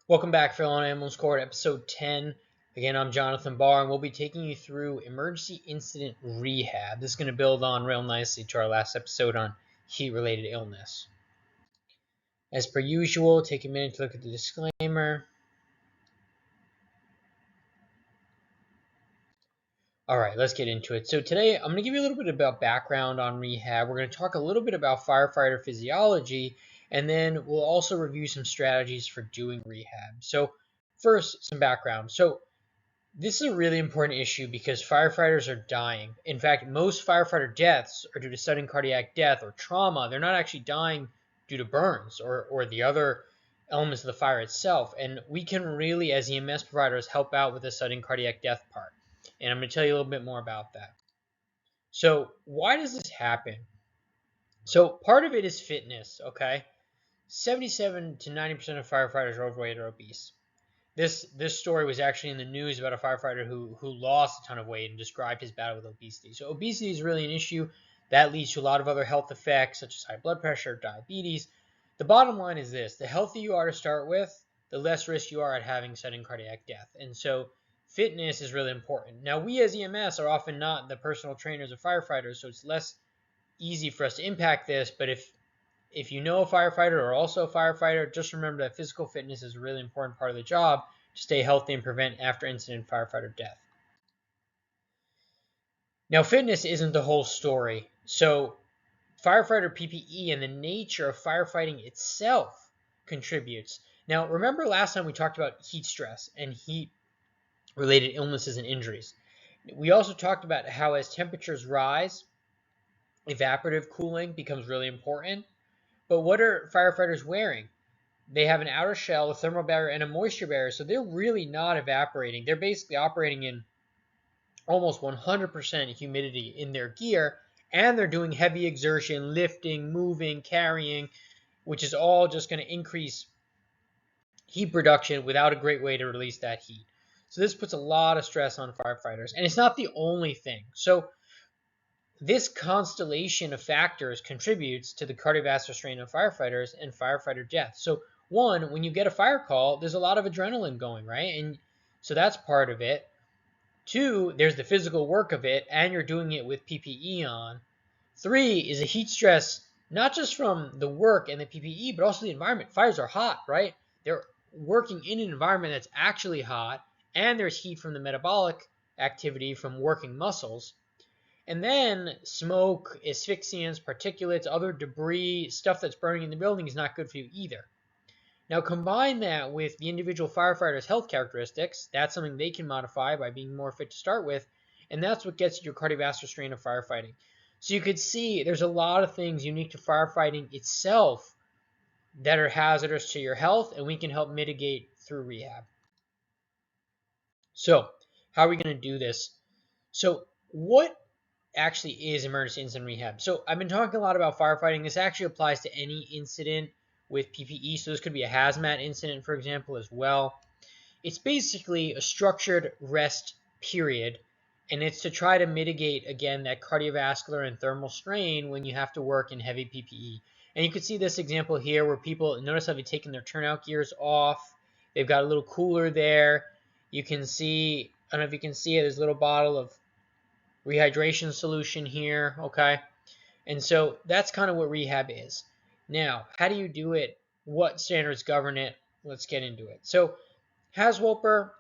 Welcome back, fellow Ambulance Corps, to episode 10. Again, I'm Jonathan Barr, and we'll be taking you through Emergency Incident Rehab. This is going to build on real nicely to our last episode on heat-related illness. As per usual, take a minute to look at the disclaimer. All right, let's get into it. So today, I'm going to give you a little bit about background on rehab. We're going to talk a little bit about firefighter physiology, and then we'll also review some strategies for doing rehab. So first, some background. So this is a really important issue because firefighters are dying. In fact, most firefighter deaths are due to sudden cardiac death or trauma. They're not actually dying due to burns or the other elements of the fire itself. And we can really, as EMS providers, help out with the sudden cardiac death part. And I'm going to tell you a little bit more about that. So why does this happen? So part of it is fitness, okay? 77 to 90% of firefighters are overweight or obese. This story was actually in the news about a firefighter who lost a ton of weight and described his battle with obesity. So obesity is really an issue that leads to a lot of other health effects such as high blood pressure, diabetes. The bottom line is this: the healthier you are to start with, the less risk you are at having sudden cardiac death. And so fitness is really important. Now, we as EMS are often not the personal trainers of firefighters, so it's less easy for us to impact this. But if you know a firefighter or also a firefighter, just remember that physical fitness is a really important part of the job to stay healthy and prevent after-incident firefighter death. Now, fitness isn't the whole story. So firefighter PPE and the nature of firefighting itself contributes. Now, remember last time we talked about heat stress and heat-related illnesses and injuries. We also talked about how as temperatures rise, evaporative cooling becomes really important. But what are firefighters wearing? They have an outer shell, a thermal barrier, and a moisture barrier, so they're really not evaporating. They're basically operating in almost 100% humidity in their gear, and they're doing heavy exertion, lifting, moving, carrying, which is all just going to increase heat production without a great way to release that heat. So this puts a lot of stress on firefighters, and it's not the only thing. So this constellation of factors contributes to the cardiovascular strain of firefighters and firefighter death. So one, when you get a fire call, there's a lot of adrenaline going, right? And so that's part of it. Two, there's the physical work of it, and you're doing it with PPE on. Three is a heat stress, not just from the work and the PPE, but also the environment. Fires are hot, right? They're working in an environment that's actually hot, and there's heat from the metabolic activity from working muscles. And then smoke, asphyxiants, particulates, other debris, stuff that's burning in the building is not good for you either. Now combine that with the individual firefighter's health characteristics. That's something they can modify by being more fit to start with. And that's what gets you your cardiovascular strain of firefighting. So you could see there's a lot of things unique to firefighting itself that are hazardous to your health, and we can help mitigate through rehab. So how are we going to do this? So what actually is emergency incident rehab? So I've been talking a lot about firefighting. This actually applies to any incident with PPE. So this could be a hazmat incident, for example, as well. It's basically a structured rest period, and it's to try to mitigate, again, that cardiovascular and thermal strain when you have to work in heavy PPE. And you can see this example here where people, notice how they've taken their turnout gears off. They've got a little cooler there. You can see, I don't know if you can see it, there's a little bottle of rehydration solution here, okay? And so that's kind of what rehab is. Now, how do you do it? What standards govern it? Let's get into it. So HAZWOPER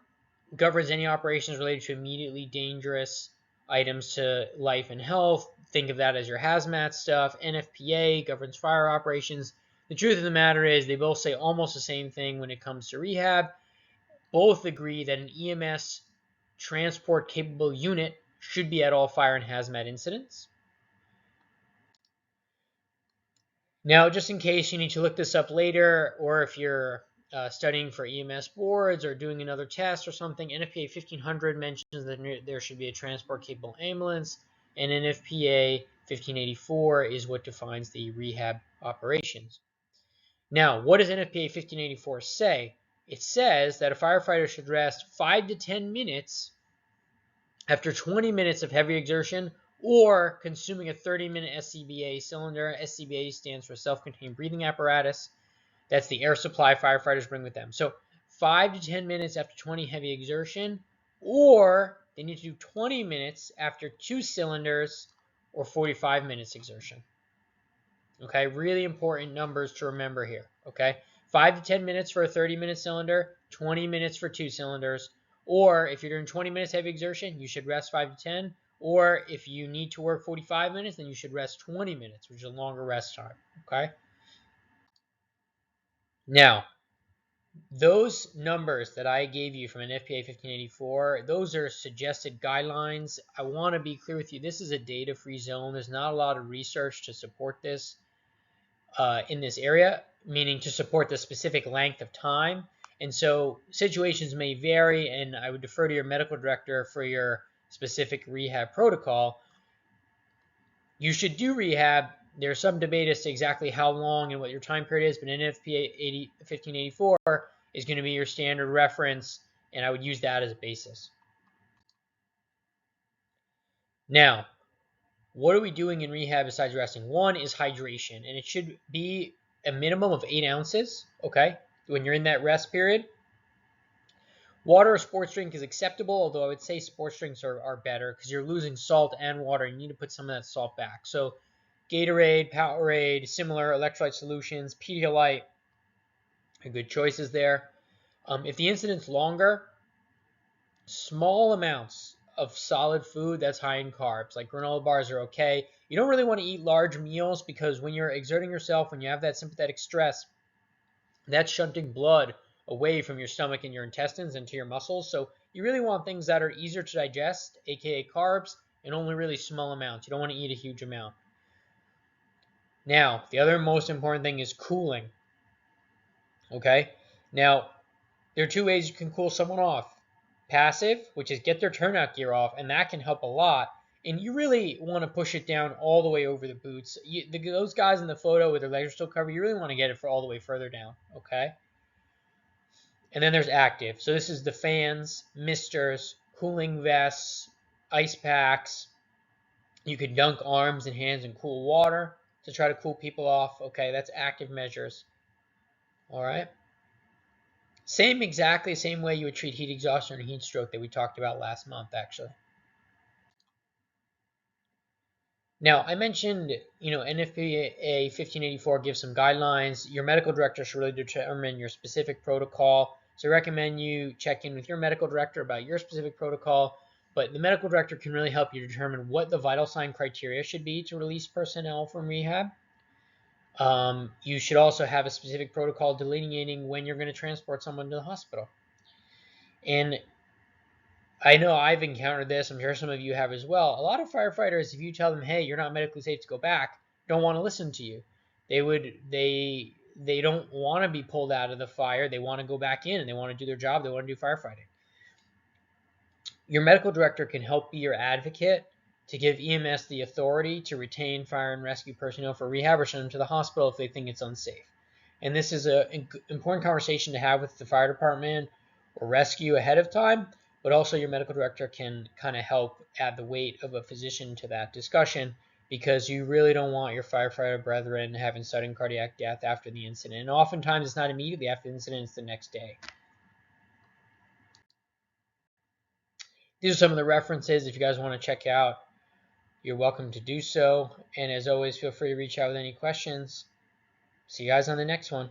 governs any operations related to immediately dangerous items to life and health. Think of that as your hazmat stuff. NFPA governs fire operations. The truth of the matter is they both say almost the same thing when it comes to rehab. Both agree that an EMS transport capable unit should be at all fire and hazmat incidents. Now, just in case you need to look this up later, or if you're studying for EMS boards or doing another test or something, NFPA 1500 mentions that there should be a transport capable ambulance, and NFPA 1584 is what defines the rehab operations. Now, what does NFPA 1584 say? It says that a firefighter should rest 5 to 10 minutes after 20 minutes of heavy exertion or consuming a 30-minute SCBA cylinder. SCBA stands for self-contained breathing apparatus. That's the air supply firefighters bring with them. So 5 to 10 minutes after 20 heavy exertion, or they need to do 20 minutes after 2 cylinders or 45 minutes exertion. Okay, really important numbers to remember here. Okay, 5 to 10 minutes for a 30-minute cylinder, 20 minutes for 2 cylinders. Or if you're doing 20 minutes heavy exertion, you should rest 5 to 10. Or if you need to work 45 minutes, then you should rest 20 minutes, which is a longer rest time. Okay. Now, those numbers that I gave you from NFPA 1584, those are suggested guidelines. I want to be clear with you. This is a data-free zone. There's not a lot of research to support this in this area, meaning to support the specific length of time. And so situations may vary, and I would defer to your medical director for your specific rehab protocol. You should do rehab. There's some debate as to exactly how long and what your time period is, but NFPA 1584 is going to be your standard reference, and I would use that as a basis. Now, what are we doing in rehab besides resting? One is hydration, and it should be a minimum of 8 ounces, okay, when you're in that rest period. Water or sports drink is acceptable, although I would say sports drinks are better because you're losing salt and water. You need to put some of that salt back. So Gatorade, Powerade, similar electrolyte solutions, Pedialyte are good choices there. If the incident's longer, small amounts of solid food that's high in carbs, like granola bars, are okay. You don't really want to eat large meals because when you're exerting yourself, when you have that sympathetic stress, that's shunting blood away from your stomach and your intestines into your muscles. So you really want things that are easier to digest, aka carbs, and only really small amounts. You don't want to eat a huge amount. Now, the other most important thing is cooling. Okay? Now, there are 2 ways you can cool someone off. Passive, which is get their turnout gear off, and that can help a lot. And you really want to push it down all the way over the boots. Those guys in the photo with their legs are still covered, you really want to get it for all the way further down, okay? And then there's active. So this is the fans, misters, cooling vests, ice packs. You could dunk arms and hands in cool water to try to cool people off. Okay, that's active measures. All right. Exactly same way you would treat heat exhaustion and heat stroke that we talked about last month, actually. Now, I mentioned, NFPA 1584 gives some guidelines. Your medical director should really determine your specific protocol. So I recommend you check in with your medical director about your specific protocol. But the medical director can really help you determine what the vital sign criteria should be to release personnel from rehab. You should also have a specific protocol delineating when you're going to transport someone to the hospital. And I know I've encountered this. I'm sure some of you have as well. A lot of firefighters, if you tell them, hey, you're not medically safe to go back, don't want to listen to you. They don't want to be pulled out of the fire. They want to go back in and they want to do their job. They want to do firefighting. Your medical director can help be your advocate to give EMS the authority to retain fire and rescue personnel for rehab or send them to the hospital if they think it's unsafe. And this is an important conversation to have with the fire department or rescue ahead of time, but also your medical director can kind of help add the weight of a physician to that discussion because you really don't want your firefighter brethren having sudden cardiac death after the incident. And oftentimes it's not immediately after the incident, it's the next day. These are some of the references. If you guys want to check out, you're welcome to do so. And as always, feel free to reach out with any questions. See you guys on the next one.